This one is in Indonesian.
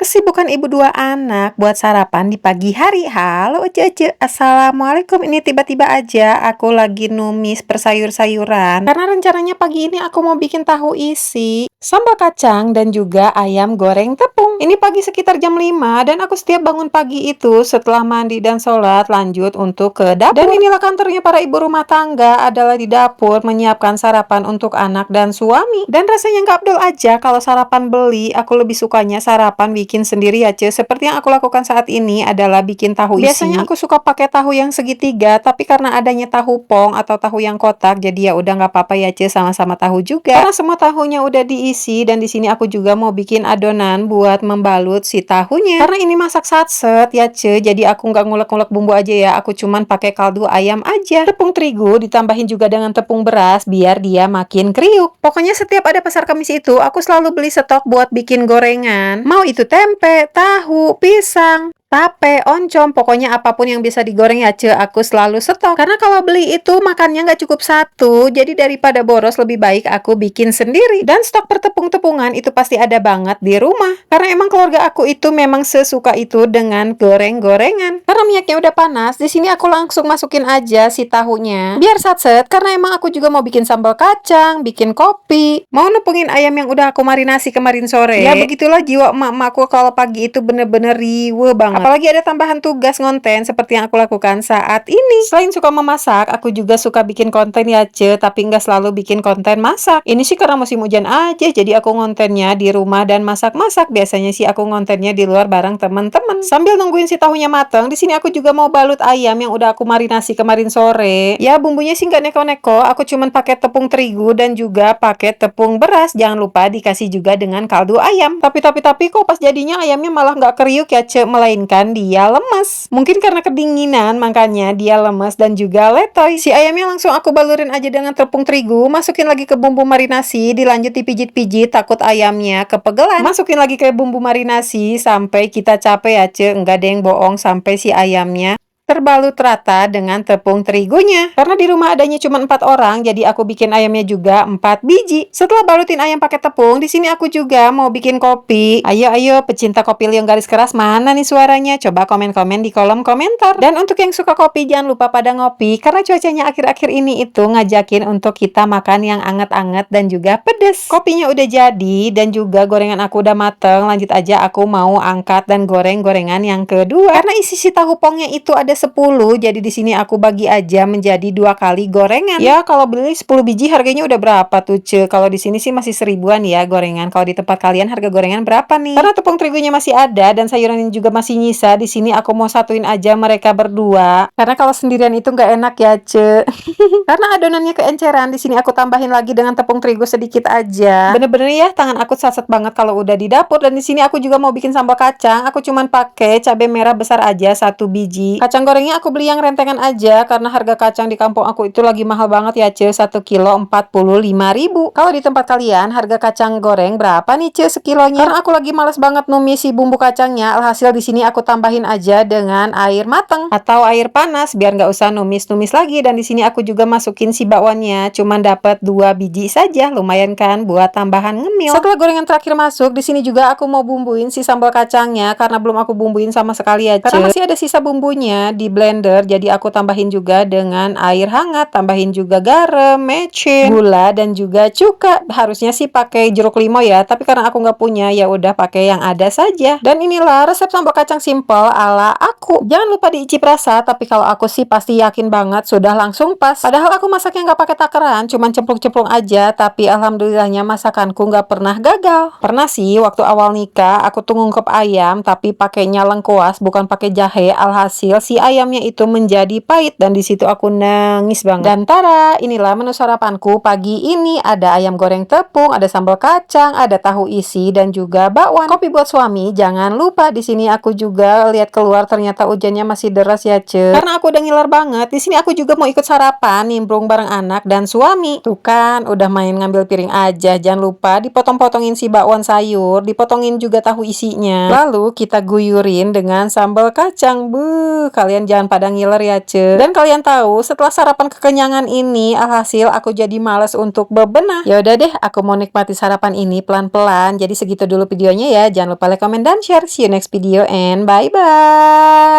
Kesibukan ibu dua anak buat sarapan di pagi hari. Halo Ece, Assalamualaikum. Ini tiba-tiba aja aku lagi numis bersayur-sayuran. Karena rencananya pagi ini aku mau bikin tahu isi, sambal kacang, dan juga ayam goreng tepung. Ini pagi sekitar jam 5 dan aku setiap bangun pagi itu setelah mandi dan sholat lanjut untuk ke dapur. Dan inilah kantornya para ibu rumah tangga, adalah di dapur menyiapkan sarapan untuk anak dan suami. Dan rasanya nggak abdol aja kalau sarapan beli. Aku lebih sukanya sarapan bikin sendiri ya Ce. Seperti yang aku lakukan saat ini adalah bikin tahu isi. Biasanya aku suka pakai tahu yang segitiga, tapi karena adanya tahu pong atau tahu yang kotak, jadi ya udah nggak apa-apa ya Ce, sama-sama tahu juga. Karena semua tahunya udah diisi dan di sini aku juga mau bikin adonan buat membalut si tahunya. Karena ini masak satset ya Ce, jadi aku nggak ngulek-ngulek bumbu aja ya. Aku cuman pakai kaldu ayam aja. Tepung terigu ditambahin juga dengan tepung beras biar dia makin kriuk. Pokoknya setiap ada pasar Kamis itu aku selalu beli stok buat bikin gorengan. Mau itu tempe, tahu, pisang, tape, oncom, pokoknya apapun yang bisa digoreng ya Ce, aku selalu stok. Karena kalau beli itu makannya nggak cukup satu, jadi daripada boros lebih baik aku bikin sendiri. Dan stok pertepung-tepungan itu pasti ada banget di rumah. Karena emang keluarga aku itu memang sesuka itu dengan goreng-gorengan. Karena minyaknya udah panas, di sini aku langsung masukin aja si tahunya. Biar satset, karena emang aku juga mau bikin sambal kacang, bikin kopi, mau nepungin ayam yang udah aku marinasi kemarin sore. Ya begitulah jiwa emak-emakku kalau pagi itu bener-bener riweh banget. Apalagi ada tambahan tugas ngonten seperti yang aku lakukan saat ini. Selain suka memasak, aku juga suka bikin konten ya Ce, tapi nggak selalu bikin konten masak. Ini sih karena musim hujan aja, jadi aku ngontennya di rumah dan masak-masak. Biasanya sih aku ngontennya di luar bareng teman-teman. Sambil nungguin si tahunya mateng, di sini aku juga mau balut ayam yang udah aku marinasi kemarin sore. Ya bumbunya sih nggak neko-neko, aku cuman pakai tepung terigu dan juga pakai tepung beras. Jangan lupa dikasih juga dengan kaldu ayam. Tapi kok pas jadinya ayamnya malah nggak kriuk ya Ce, melainkan dia lemes. Mungkin karena kedinginan makanya dia lemes dan juga letoy. Si ayamnya langsung aku balurin aja dengan tepung terigu, masukin lagi ke bumbu marinasi, dilanjut dipijit-pijit takut ayamnya kepegelan. Masukin lagi ke bumbu marinasi sampai kita capek ya Ce, enggak ada yang bohong, sampai si ayamnya terbalut rata dengan tepung terigunya. Karena di rumah adanya cuma 4 orang, jadi aku bikin ayamnya juga 4 biji. Setelah balutin ayam pakai tepung, di sini aku juga mau bikin kopi. Ayo pecinta kopi liung garis keras, mana nih suaranya? Coba komen-komen di kolom komentar. Dan untuk yang suka kopi, jangan lupa pada ngopi, karena cuacanya akhir-akhir ini itu ngajakin untuk kita makan yang anget-anget dan juga pedes. Kopinya udah jadi dan juga gorengan aku udah mateng. Lanjut aja, aku mau angkat dan goreng gorengan yang kedua. Karena isi si tahu pongnya itu ada 10, jadi di sini aku bagi aja menjadi 2 kali gorengan. Ya kalau beli 10 biji harganya udah berapa tuh Ce? Kalau di sini sih masih 1000-an ya gorengan. Kalau di tempat kalian harga gorengan berapa nih? Karena tepung terigunya masih ada dan sayuran juga masih nyisa, di sini aku mau satuin aja mereka berdua. Karena kalau sendirian itu nggak enak ya Ce. Karena adonannya keenceran, di sini aku tambahin lagi dengan tepung terigu sedikit aja. Bener-bener ya tangan aku saset banget kalau udah di dapur. Dan di sini aku juga mau bikin sambal kacang. Aku cuman pakai cabai merah besar aja 1 biji. Kacang gorengnya aku beli yang rentengan aja karena harga kacang di kampung aku itu lagi mahal banget ya Ce, 1 kilo 45.000. Kalau di tempat kalian harga kacang goreng berapa nih Ce sekilonya? Karena aku lagi males banget numis si bumbu kacangnya, alhasil di sini aku tambahin aja dengan air mateng atau air panas biar nggak usah numis-numis lagi. Dan di sini aku juga masukin si bakwannya, cuman dapat 2 biji saja, lumayan kan buat tambahan ngemil. Setelah gorengan terakhir masuk, di sini juga aku mau bumbuin si sambal kacangnya karena belum aku bumbuin sama sekali ya Ce. Karena masih ada sisa bumbunya di blender, jadi aku tambahin juga dengan air hangat, tambahin juga garam, mecin, gula, dan juga cuka. Harusnya sih pakai jeruk limau ya, tapi karena aku nggak punya ya udah pakai yang ada saja. Dan inilah resep sambal kacang simple ala aku. Jangan lupa diicip rasa, tapi kalau aku sih pasti yakin banget sudah langsung pas. Padahal aku masaknya nggak pakai takaran, cuman cemplung-cemplung aja, tapi alhamdulillahnya masakanku nggak pernah gagal. Pernah sih waktu awal nikah aku tuh ngungkep ayam tapi pakainya lengkuas bukan pakai jahe, alhasil si ayamnya itu menjadi pahit dan di situ aku nangis banget. Dan tara, inilah menu sarapanku pagi ini. Ada ayam goreng tepung, ada sambal kacang, ada tahu isi dan juga bakwan. Kopi buat suami, jangan lupa. Di sini aku juga lihat keluar ternyata hujannya masih deras ya Ce. Karena aku udah ngiler banget. Di sini aku juga mau ikut sarapan, nimbrung bareng anak dan suami. Tuh kan, udah main ngambil piring aja. Jangan lupa dipotong-potongin si bakwan sayur, dipotongin juga tahu isinya. Lalu kita guyurin dengan sambal kacang. Kalian kalian jangan pada ngiler ya ce. Dan kalian tahu setelah sarapan kekenyangan ini alhasil aku jadi males untuk bebenah. Ya udah deh, aku mau nikmati sarapan ini pelan-pelan. Jadi segitu dulu videonya ya. Jangan lupa like, comment, dan share. See you next video and bye bye.